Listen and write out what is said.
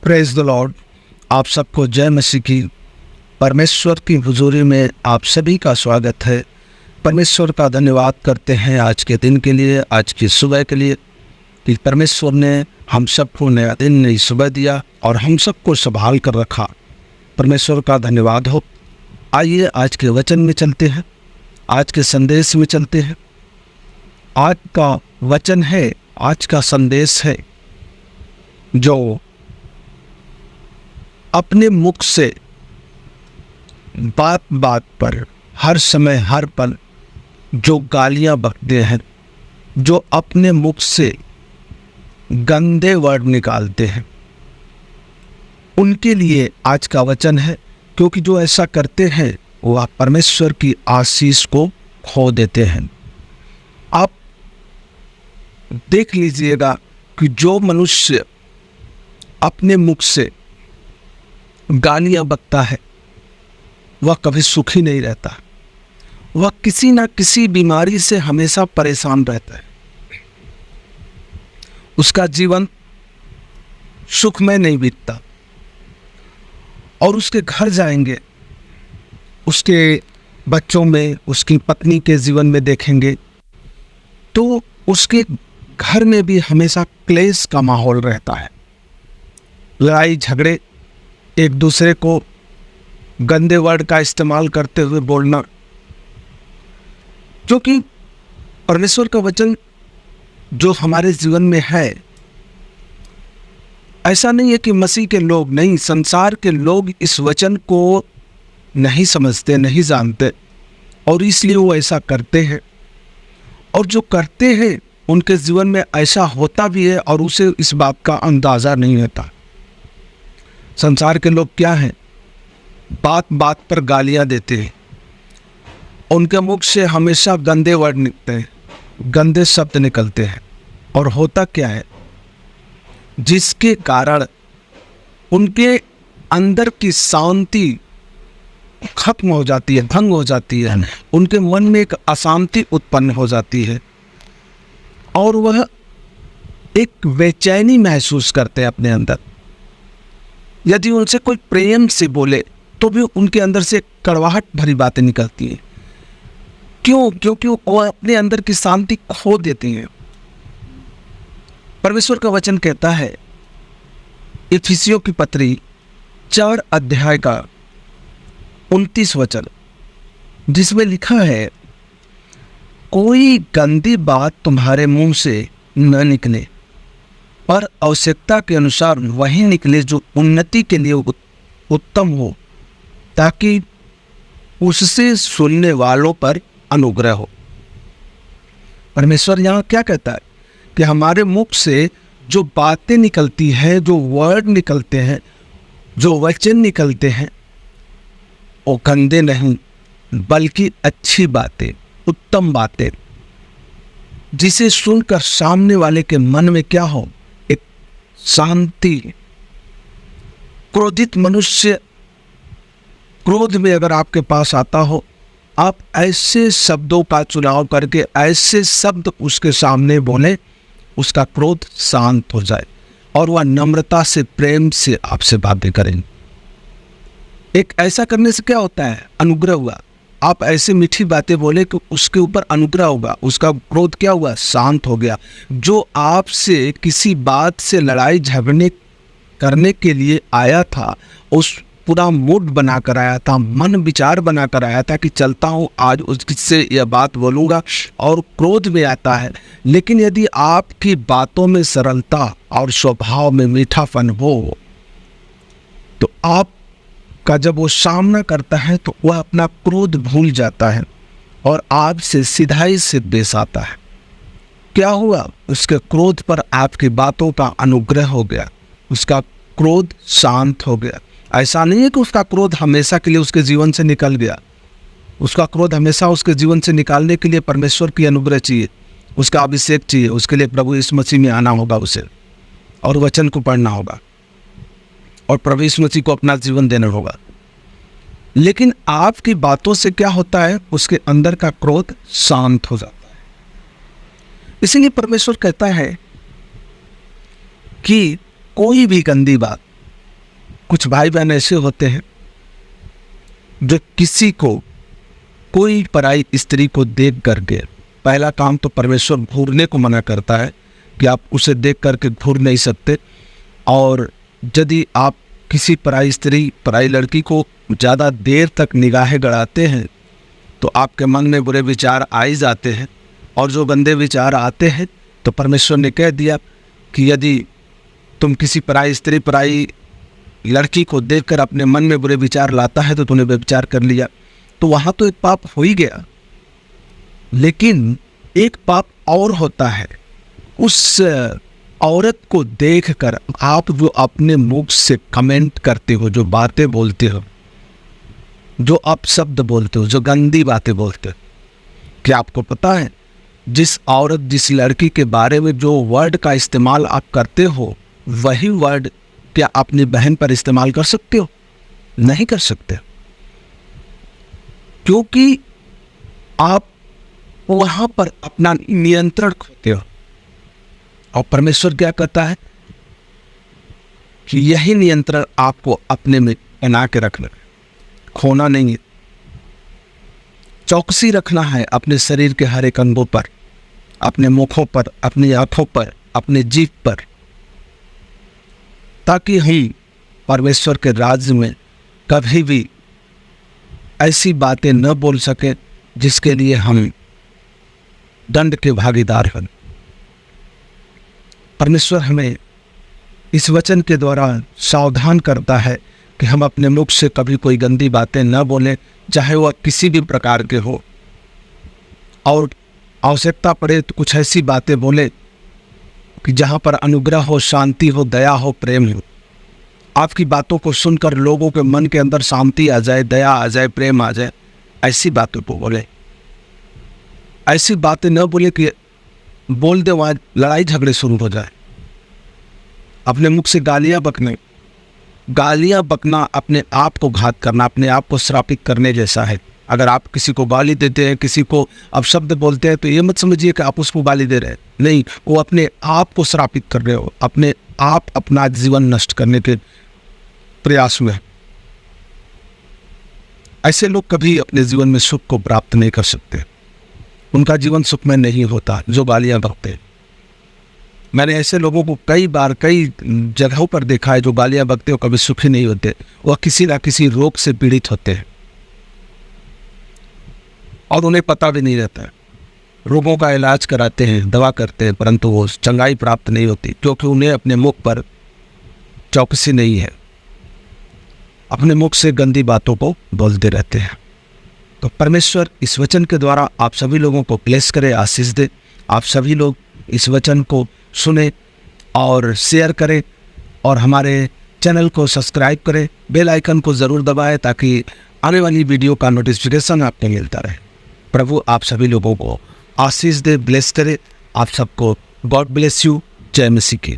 Praise the Lord. आप सबको जय मसीह की। परमेश्वर की हुजूरी में आप सभी का स्वागत है। परमेश्वर का धन्यवाद करते हैं आज के दिन के लिए, आज की सुबह के लिए, कि परमेश्वर ने हम सबको नया दिन, नई सुबह दिया और हम सबको संभाल कर रखा। परमेश्वर का धन्यवाद हो। आइए आज के वचन में चलते हैं, आज के संदेश में चलते हैं। आज का वचन है, आज का संदेश है जो अपने मुख से बात बात पर, हर समय हर पल जो गालियां बकते हैं, जो अपने मुख से गंदे वर्ड निकालते हैं, उनके लिए आज का वचन है। क्योंकि जो ऐसा करते हैं वह परमेश्वर की आशीष को खो देते हैं। आप देख लीजिएगा कि जो मनुष्य अपने मुख से गालियां बकता है वह कभी सुखी नहीं रहता। वह किसी ना किसी बीमारी से हमेशा परेशान रहता है। उसका जीवन सुखमय नहीं बीतता। और उसके घर जाएंगे, उसके बच्चों में, उसकी पत्नी के जीवन में देखेंगे तो उसके घर में भी हमेशा क्लेश का माहौल रहता है। लड़ाई झगड़े, एक दूसरे को गंदे वर्ड का इस्तेमाल करते हुए बोलना। क्योंकि परमेश्वर का वचन जो हमारे जीवन में है, ऐसा नहीं है कि मसीह के लोग नहीं, संसार के लोग इस वचन को नहीं समझते, नहीं जानते, और इसलिए वो ऐसा करते हैं। और जो करते हैं उनके जीवन में ऐसा होता भी है और उसे इस बात का अंदाजा नहीं होता। संसार के लोग क्या हैं? बात बात पर गालियां देते हैं। उनके मुख से हमेशा गंदे वर्ड निकलते हैं, गंदे शब्द निकलते हैं। और होता क्या है, जिसके कारण उनके अंदर की शांति खत्म हो जाती है, भंग हो जाती है। उनके मन में एक अशांति उत्पन्न हो जाती है और वह एक बेचैनी महसूस करते हैं अपने अंदर। यदि उनसे कोई प्रेम से बोले तो भी उनके अंदर से कड़वाहट भरी बातें निकलती हैं। क्यों? क्योंकि वो अपने अंदर की शांति खो देती हैं। परमेश्वर का वचन कहता है, इफिसियों की पत्री 4 अध्याय का 29 वचन, जिसमें लिखा है, कोई गंदी बात तुम्हारे मुंह से न निकले, पर आवश्यकता के अनुसार वही निकले जो उन्नति के लिए उत्तम हो, ताकि उससे सुनने वालों पर अनुग्रह हो। परमेश्वर यहाँ क्या कहता है कि हमारे मुख से जो बातें निकलती हैं, जो वर्ड निकलते हैं, जो वचन निकलते हैं, वो गंदे नहीं बल्कि अच्छी बातें, उत्तम बातें, जिसे सुनकर सामने वाले के मन में क्या हो, एक शांति। क्रोधित मनुष्य क्रोध में अगर आपके पास आता हो, आप ऐसे शब्दों का चुनाव करके ऐसे शब्द उसके सामने बोले, उसका क्रोध शांत हो जाए और वह नम्रता से, प्रेम से आपसे बातें करें। एक ऐसा करने से क्या होता है, अनुग्रह हुआ। आप ऐसे मीठी बातें बोले कि उसके ऊपर अनुग्रह होगा, उसका क्रोध क्या हुआ, शांत हो गया। जो आपसे किसी बात से लड़ाई झगड़ने करने के लिए आया था, उस पूरा मूड बनाकर आया था, मन विचार बनाकर आया था कि चलता हूँ आज उससे यह बात बोलूँगा, और क्रोध में आता है। लेकिन यदि आपकी बातों में सरलता और स्वभाव में मीठापन हो, तो आप का जब वो सामना करता है तो वह अपना क्रोध भूल जाता है और आपसे सिधाई से पेश आता है। क्या हुआ? उसके क्रोध पर आपकी बातों का अनुग्रह हो गया, उसका क्रोध शांत हो गया। ऐसा नहीं है कि उसका क्रोध हमेशा के लिए उसके जीवन से निकल गया। उसका क्रोध हमेशा उसके जीवन से निकालने के लिए परमेश्वर की अनुग्रह चाहिए, उसका अभिषेक चाहिए। उसके लिए प्रभु यीशु मसीह में आना होगा उसे, और वचन को पढ़ना होगा, और प्रभु यीशु मसीह को अपना जीवन देना होगा। लेकिन आपकी बातों से क्या होता है, उसके अंदर का क्रोध शांत हो जाता है। इसीलिए परमेश्वर कहता है कि कोई भी गंदी बात कुछ भाई बहन ऐसे होते हैं जो किसी को, कोई पराई स्त्री को देख करके, पहला काम तो परमेश्वर घूरने को मना करता है कि आप उसे देख करके घूर नहीं सकते। और यदि आप किसी पराई स्त्री, पराई लड़की को ज़्यादा देर तक निगाहें गड़ाते हैं तो आपके मन में बुरे विचार आ ही जाते हैं। और जो गंदे विचार आते हैं तो परमेश्वर ने कह दिया कि यदि तुम किसी पराई स्त्री, पराई लड़की को देखकर अपने मन में बुरे विचार लाता है तो तूने व्यभिचार कर लिया। तो वहाँ तो एक पाप हो ही गया, लेकिन एक पाप और होता है। उस औरत को देखकर आप जो अपने मुख से कमेंट करते हो, जो बातें बोलते हो, जो अपशब्द बोलते हो, जो गंदी बातें बोलते हो, क्या आपको पता है जिस औरत, जिस लड़की के बारे में जो वर्ड का इस्तेमाल आप करते हो, वही वर्ड क्या अपनी बहन पर इस्तेमाल कर सकते हो? नहीं कर सकते, क्योंकि आप वहां पर अपना नियंत्रण खोते हो। और परमेश्वर क्या कहता है कि यही नियंत्रण आपको अपने में बना के रखना है, खोना नहीं है। चौकसी रखना है अपने शरीर के हर एक अंगों पर, अपने मुखों पर, अपनी आंखों पर, अपने जीभ पर, ताकि हम परमेश्वर के राज्य में कभी भी ऐसी बातें न बोल सकें जिसके लिए हम दंड के भागीदार बने। परमेश्वर हमें इस वचन के द्वारा सावधान करता है कि हम अपने मुख से कभी कोई गंदी बातें न बोलें, चाहे वह किसी भी प्रकार के हो। और आवश्यकता पड़े तो कुछ ऐसी बातें बोले कि जहाँ पर अनुग्रह हो, शांति हो, दया हो, प्रेम हो। आपकी बातों को सुनकर लोगों के मन के अंदर शांति आ जाए, दया आ जाए, प्रेम आ जाए, ऐसी बातों को बोले। ऐसी बातें न बोले कि बोल दे वहाँ लड़ाई झगड़े शुरू हो जाए। अपने मुख से गालियाँ बकना अपने आप को घात करना, अपने आप को श्रापित करने जैसा है। अगर आप किसी को गाली देते हैं, किसी को अपशब्द बोलते हैं, तो ये मत समझिए कि आप उसको गाली दे रहे हैं। नहीं, वो अपने आप को श्रापित कर रहे हो, अपने आप अपना जीवन नष्ट करने के प्रयास में। ऐसे लोग कभी अपने जीवन में सुख को प्राप्त नहीं कर सकते, उनका जीवन सुखमय नहीं होता जो गालियां बकते हैं। मैंने ऐसे लोगों को कई बार कई जगहों पर देखा है जो गालियां बकते हो कभी सुखी नहीं होते, वह किसी ना किसी रोग से पीड़ित होते हैं और उन्हें पता भी नहीं रहता है। रोगों का इलाज कराते हैं, दवा करते हैं, परंतु वो चंगाई प्राप्त नहीं होती, क्योंकि उन्हें अपने मुख पर चौकसी नहीं है, अपने मुख से गंदी बातों को बोलते रहते हैं। तो परमेश्वर इस वचन के द्वारा आप सभी लोगों को ब्लेस करे, आशीष दे। आप सभी लोग इस वचन को सुने और शेयर करें और हमारे चैनल को सब्सक्राइब करें, बेल आइकन को ज़रूर दबाएं ताकि आने वाली वीडियो का नोटिफिकेशन आपको मिलता रहे। प्रभु आप सभी लोगों को आशीष दे, ब्लेस करे। आप सबको गॉड ब्लेस यू। जय मसीह की।